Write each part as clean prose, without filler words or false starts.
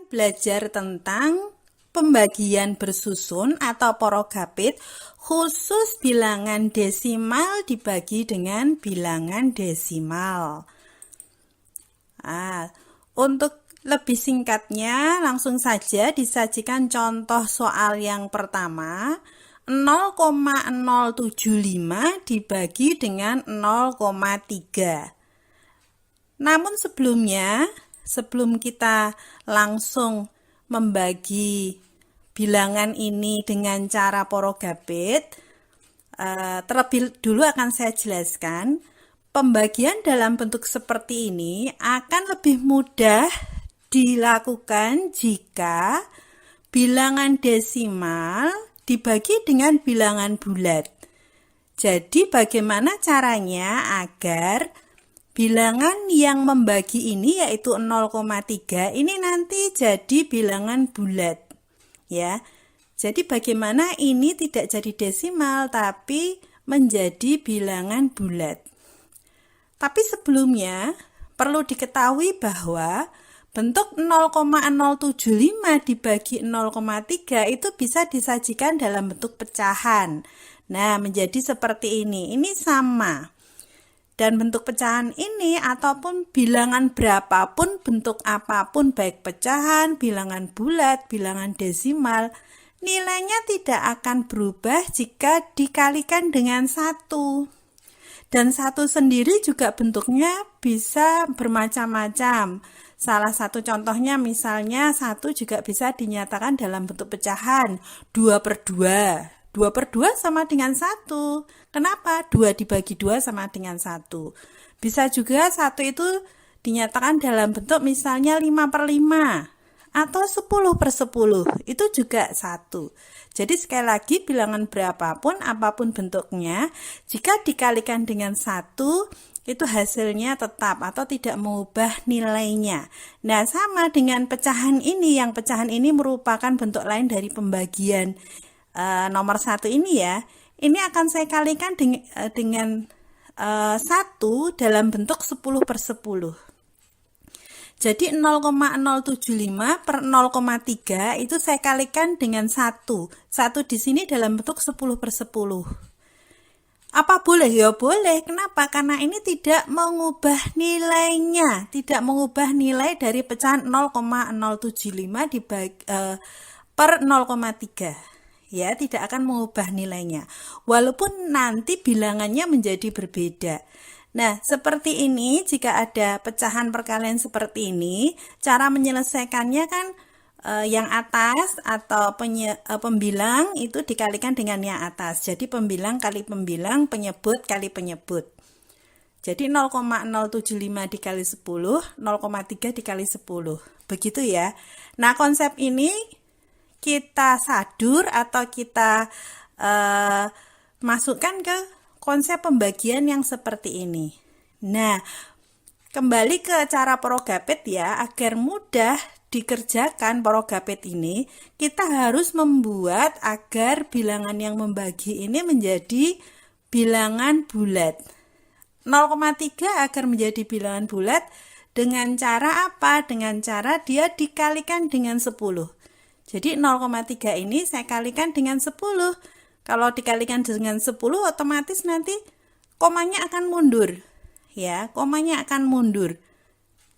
belajar tentang pembagian bersusun atau porogapit khusus bilangan desimal dibagi dengan bilangan desimal. Untuk lebih singkatnya, langsung saja disajikan contoh soal yang pertama. 0,075 dibagi dengan 0,3. Namun sebelum kita langsung membagi bilangan ini dengan cara porogapit, terlebih dulu akan saya jelaskan, pembagian dalam bentuk seperti ini akan lebih mudah dilakukan jika bilangan desimal dibagi dengan bilangan bulat. Jadi bagaimana caranya agar bilangan yang membagi ini yaitu 0,3 ini nanti jadi bilangan bulat, ya. Jadi bagaimana ini tidak jadi desimal tapi menjadi bilangan bulat. Tapi sebelumnya perlu diketahui bahwa bentuk 0,075 dibagi 0,3 itu bisa disajikan dalam bentuk pecahan. Nah, menjadi seperti ini. Ini sama. Dan bentuk pecahan ini ataupun bilangan berapapun, bentuk apapun, baik pecahan, bilangan bulat, bilangan desimal, nilainya tidak akan berubah jika dikalikan dengan 1. Dan 1 sendiri juga bentuknya bisa bermacam-macam. Salah satu contohnya misalnya 1 juga bisa dinyatakan dalam bentuk pecahan 2/2. 2/2 sama dengan 1. Kenapa? 2 dibagi 2 sama dengan 1. Bisa juga 1 itu dinyatakan dalam bentuk misalnya 5/5 atau 10/10. Itu juga 1. Jadi sekali lagi bilangan berapapun, apapun bentuknya, jika dikalikan dengan 1, itu hasilnya tetap atau tidak mengubah nilainya. Nah, sama dengan pecahan ini, yang pecahan ini merupakan bentuk lain dari pembagian nomor 1 ini ya. Ini akan saya kalikan dengan 1 dalam bentuk 10/10. Jadi 0,075 per 0,3 itu saya kalikan dengan 1. 1 di sini dalam bentuk 10/10. Apa boleh? Ya boleh. Kenapa? Karena ini tidak mengubah nilainya, tidak mengubah nilai dari pecahan 0,075 per 0,3. Ya, tidak akan mengubah nilainya. Walaupun nanti bilangannya menjadi berbeda. Nah, seperti ini, jika ada pecahan perkalian seperti ini, cara menyelesaikannya kan yang atas atau pembilang itu dikalikan dengan yang atas. Jadi pembilang kali pembilang, penyebut kali penyebut. Jadi 0,075 dikali 10, 0,3 dikali 10. Begitu ya. Nah, konsep ini kita sadur atau kita masukkan ke konsep pembagian yang seperti ini. Nah, kembali ke cara porogapit ya, agar mudah dikerjakan porogapit ini, kita harus membuat agar bilangan yang membagi ini menjadi bilangan bulat. 0,3 agar menjadi bilangan bulat dengan cara apa? Dengan cara dia dikalikan dengan 10. Jadi 0,3 ini saya kalikan dengan 10. Kalau dikalikan dengan 10 otomatis nanti komanya akan mundur. Ya, komanya akan mundur.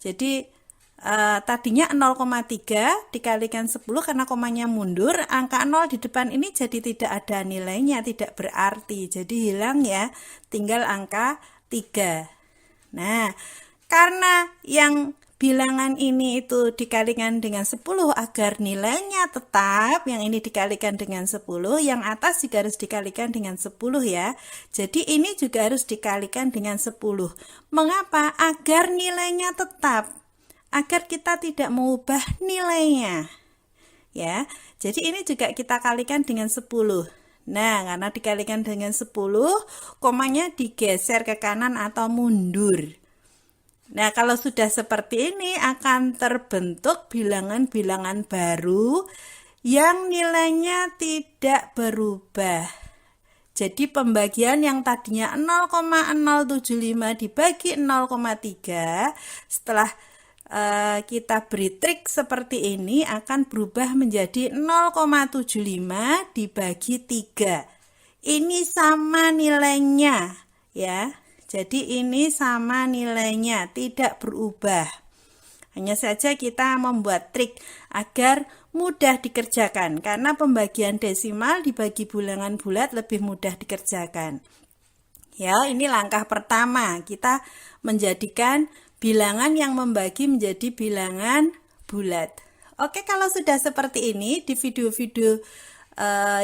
Jadi tadinya 0,3 dikalikan 10 karena komanya mundur, angka 0 di depan ini jadi tidak ada nilainya, tidak berarti. Jadi hilang ya, tinggal angka 3. Nah, karena yang bilangan ini itu dikalikan dengan 10 agar nilainya tetap, yang ini dikalikan dengan 10, yang atas juga harus dikalikan dengan 10 ya. Jadi ini juga harus dikalikan dengan 10. Mengapa? Agar nilainya tetap, agar kita tidak mengubah nilainya. Ya. Jadi ini juga kita kalikan dengan 10. Nah, karena dikalikan dengan 10, komanya digeser ke kanan atau mundur. Nah, kalau sudah seperti ini akan terbentuk bilangan-bilangan baru yang nilainya tidak berubah. Jadi pembagian yang tadinya 0,075 dibagi 0,3, setelah kita beri trik seperti ini akan berubah menjadi 0,75 dibagi 3. Ini sama nilainya ya. Jadi ini sama nilainya, tidak berubah. Hanya saja kita membuat trik agar mudah dikerjakan, karena pembagian desimal dibagi bilangan bulat lebih mudah dikerjakan. Ya, ini langkah pertama, kita menjadikan bilangan yang membagi menjadi bilangan bulat. Oke, kalau sudah seperti ini, di video-video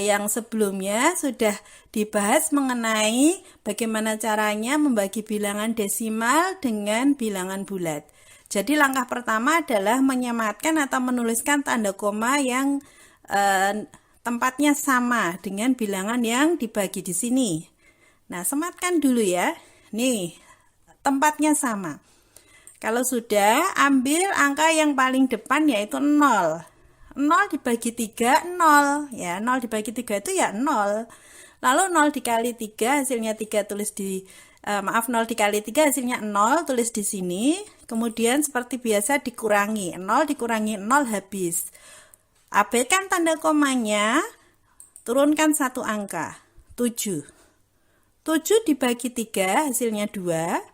yang sebelumnya sudah dibahas mengenai bagaimana caranya membagi bilangan desimal dengan bilangan bulat. Jadi langkah pertama adalah menyematkan atau menuliskan tanda koma yang tempatnya sama dengan bilangan yang dibagi di sini. Nah, sematkan dulu ya. Nih, tempatnya sama. Kalau sudah, ambil angka yang paling depan yaitu 0. 0 dibagi 3, 0. Ya, 0 dibagi 3 itu ya 0. Lalu 0 dikali 3, hasilnya 3 tulis di 0 dikali 3 hasilnya 0, tulis di sini. Kemudian seperti biasa dikurangi. 0 dikurangi 0 habis. Abaikan tanda komanya, turunkan satu angka, 7. 7 dibagi 3 hasilnya 2.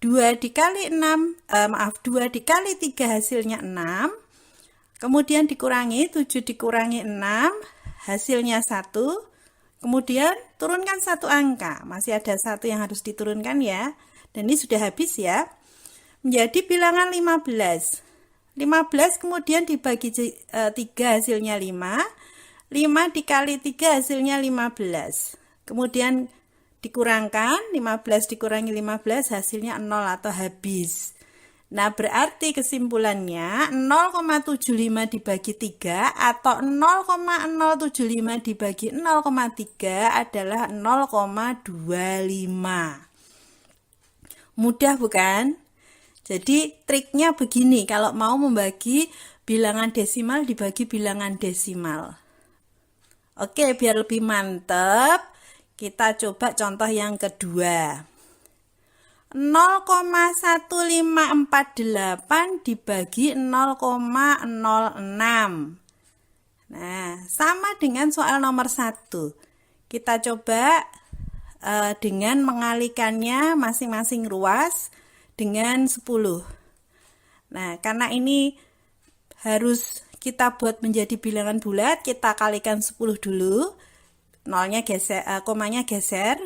2 dikali 6, 2 dikali 3 hasilnya 6. Kemudian dikurangi, 7 dikurangi 6, hasilnya 1. Kemudian turunkan satu angka, masih ada satu yang harus diturunkan ya. Dan ini sudah habis ya. Menjadi bilangan 15. 15 kemudian dibagi 3 hasilnya 5. 5 dikali 3 hasilnya 15. Kemudian dikurangkan, 15 dikurangi 15 hasilnya 0 atau habis. Nah, berarti kesimpulannya 0,75 dibagi 3 atau 0,075 dibagi 0,3 adalah 0,25. Mudah bukan? Jadi triknya begini, kalau mau membagi bilangan desimal dibagi bilangan desimal. Oke, biar lebih mantap, kita coba contoh yang kedua. 0,1548 dibagi 0,06. Nah, sama dengan soal nomor 1. Kita coba dengan mengalikannya masing-masing ruas dengan 10. Nah, karena ini harus kita buat menjadi bilangan bulat, kita kalikan 10 dulu. Nolnya geser, komanya geser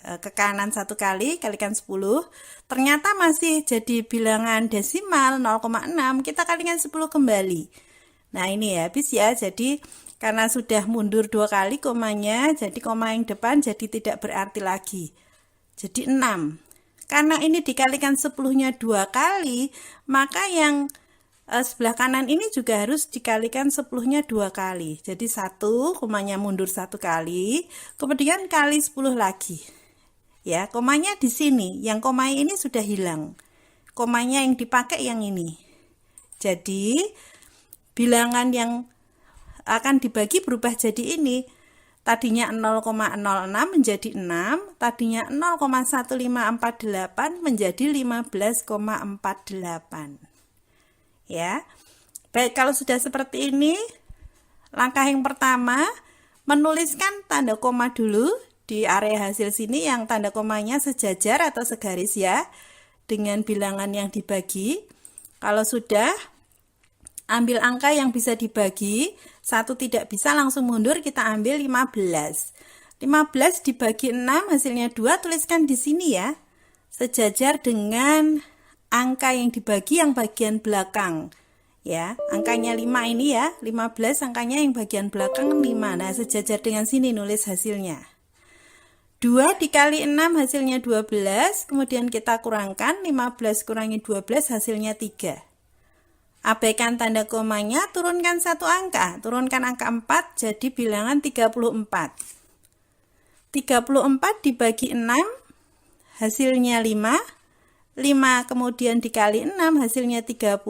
ke kanan satu kali, kalikan 10. Ternyata masih jadi bilangan desimal 0,6, kita kalikan 10 kembali. Nah, ini ya habis ya. Jadi karena sudah mundur 2 kali komanya, jadi koma yang depan jadi tidak berarti lagi. Jadi 6. Karena ini dikalikan 10-nya 2 kali, maka yang sebelah kanan ini juga harus dikalikan 10-nya 2 kali. Jadi 1, komanya mundur 1 kali, kemudian kali 10 lagi. Ya, komanya di sini. Yang koma ini sudah hilang. Komanya yang dipakai yang ini. Jadi, bilangan yang akan dibagi berubah jadi ini. Tadinya 0,06 menjadi 6, tadinya 0,1548 menjadi 15,48. Ya. Baik, kalau sudah seperti ini, langkah yang pertama, menuliskan tanda koma dulu di area hasil sini yang tanda komanya sejajar atau segaris ya, dengan bilangan yang dibagi. Kalau sudah, ambil angka yang bisa dibagi, 1 tidak bisa langsung mundur, kita ambil 15. 15 dibagi 6 hasilnya 2, tuliskan di sini ya. Sejajar dengan angka yang dibagi yang bagian belakang. Ya, angkanya 5 ini ya, 15 angkanya yang bagian belakang 5. Nah, sejajar dengan sini nulis hasilnya. 2 dikali 6 hasilnya 12, kemudian kita kurangkan, 15 kurangi 12 hasilnya 3. Abaikan tanda komanya, turunkan satu angka, turunkan angka 4 jadi bilangan 34. 34 dibagi 6 hasilnya 5. 5 kemudian dikali 6 hasilnya 30,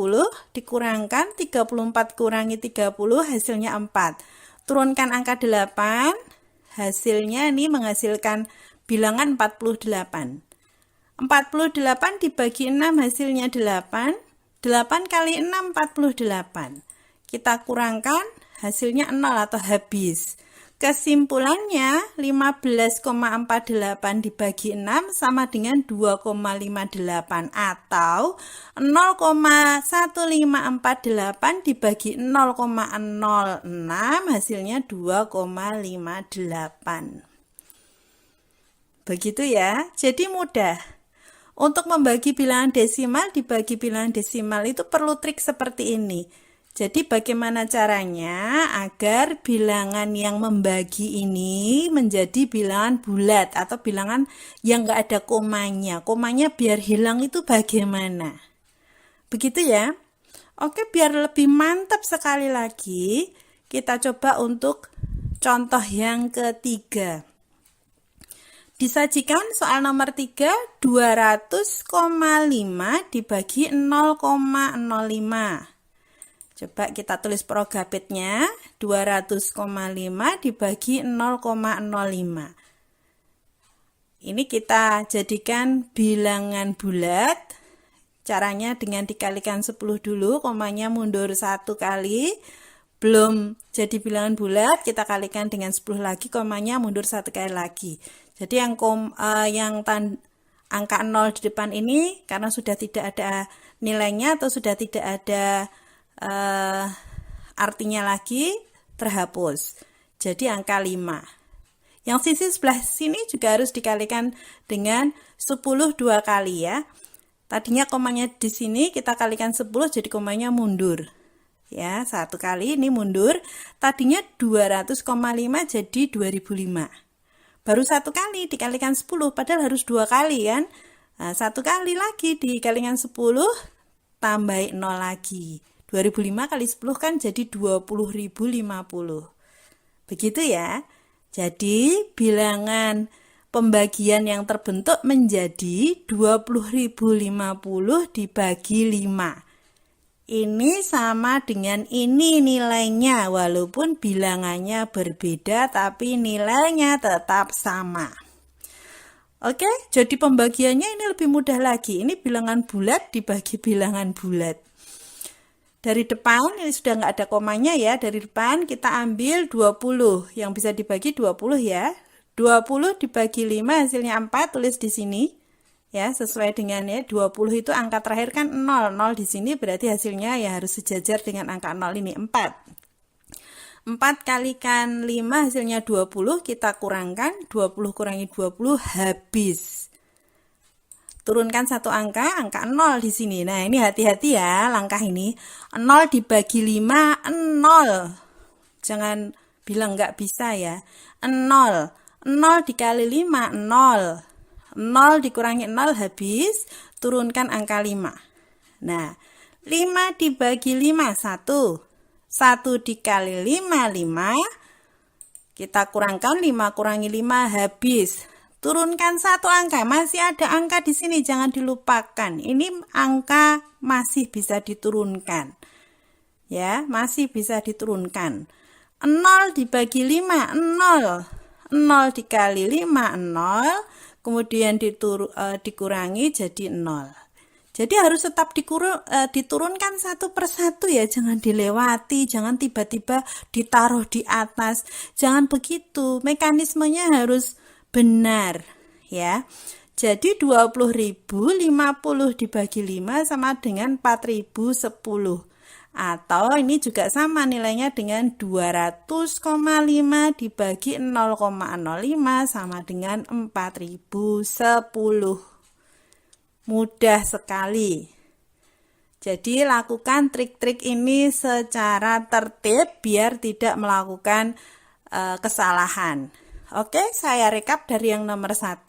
dikurangkan 34 kurangi 30 hasilnya 4. Turunkan angka 8, hasilnya ini menghasilkan bilangan 48. 48 dibagi 6 hasilnya 8. 8 kali 6 48. Kita kurangkan hasilnya 0 atau habis. Kesimpulannya 15,48 dibagi 6 sama dengan 2,58 atau 0,1548 dibagi 0,06 hasilnya 2,58. Begitu ya, jadi mudah. Untuk membagi bilangan desimal dibagi bilangan desimal itu perlu trik seperti ini. Jadi bagaimana caranya agar bilangan yang membagi ini menjadi bilangan bulat atau bilangan yang nggak ada komanya. Komanya biar hilang itu bagaimana? Begitu ya. Oke, biar lebih mantap sekali lagi, kita coba untuk contoh yang ketiga. Disajikan soal nomor 3, 200,5 dibagi 0,05. Coba kita tulis Progapitnya, 200,5 dibagi 0,05. Ini kita jadikan bilangan bulat. Caranya dengan dikalikan 10 dulu, komanya mundur 1 kali. Belum jadi bilangan bulat, kita kalikan dengan 10 lagi, komanya mundur 1 kali lagi. Jadi angka 0 di depan ini karena sudah tidak ada nilainya atau sudah tidak ada artinya lagi, terhapus. Jadi angka 5. Yang sisi sebelah sini juga harus dikalikan dengan 10 2 kali ya. Tadinya komanya di sini kita kalikan 10 jadi komanya mundur. Ya, 1 kali ini mundur. Tadinya 200,5 jadi 2005. Baru 1 kali dikalikan 10 padahal harus 2 kali kan. Nah, 1 kali lagi dikalikan 10 tambah 0 lagi. 2005 kali 10 kan jadi 20.050. Begitu ya. Jadi bilangan pembagian yang terbentuk menjadi 20.050 dibagi 5. Ini sama dengan ini nilainya, walaupun bilangannya berbeda tapi nilainya tetap sama. Oke, jadi pembagiannya ini lebih mudah lagi. Ini bilangan bulat dibagi bilangan bulat. Dari depan, ini sudah nggak ada komanya ya, dari depan kita ambil 20, yang bisa dibagi 20 ya. 20 dibagi 5 hasilnya 4, tulis di sini. Ya, sesuai dengan ya, 20 itu angka terakhir kan 0. 0 di sini berarti hasilnya ya harus sejajar dengan angka 0 ini, 4. 4 kalikan 5 hasilnya 20, kita kurangkan, 20 kurangi 20 habis. Turunkan satu angka 0 di sini. Nah, ini hati-hati ya langkah ini. 0 dibagi 5, 0. Jangan bilang nggak bisa ya. 0. 0 dikali 5, 0. 0 dikurangi 0 habis. Turunkan angka 5. Nah, 5 dibagi 5, 1. 1 dikali 5, 5. Kita kurangkan 5 kurangi 5 habis. Turunkan satu angka, masih ada angka di sini, jangan dilupakan. Ini angka masih bisa diturunkan. Ya, masih bisa diturunkan. 0 dibagi 5, 0. 0 dikali 5, 0. Kemudian dikurangi jadi 0. Jadi harus tetap diturunkan satu persatu ya, jangan dilewati, jangan tiba-tiba ditaruh di atas. Jangan begitu, mekanismenya harus benar ya. Jadi 20.050 dibagi 5 sama dengan 4.010. Atau ini juga sama nilainya dengan 200,5 dibagi 0,05 sama dengan 4.010. Mudah sekali. Jadi lakukan trik-trik ini secara tertib biar tidak melakukan kesalahan. Oke, saya rekap dari yang nomor 1.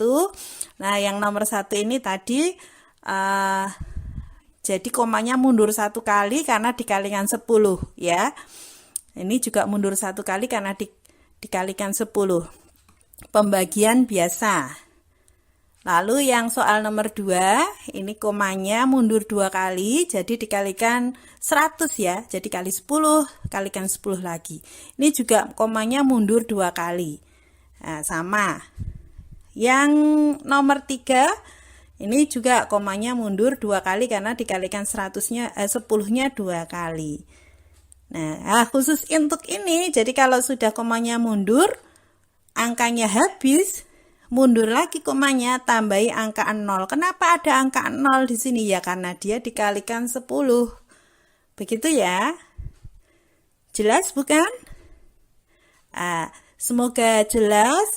Nah, yang nomor 1 ini tadi jadi komanya mundur 1 kali karena dikalikan 10 ya. Ini juga mundur 1 kali karena dikalikan 10. Pembagian biasa. Lalu yang soal nomor 2, ini komanya mundur 2 kali, jadi dikalikan 100 ya. Jadi kali 10, kalikan 10 lagi. Ini juga komanya mundur 2 kali. Nah, sama. Yang nomor 3, Ini juga komanya mundur 2 kali karena dikalikan 10-nya 2 kali. Nah, khusus untuk ini, jadi kalau sudah komanya mundur, angkanya habis, mundur lagi komanya, tambahi angka 0. Kenapa ada angka 0 di sini? Ya karena dia dikalikan 10. Begitu ya. Jelas bukan? Semoga jelas.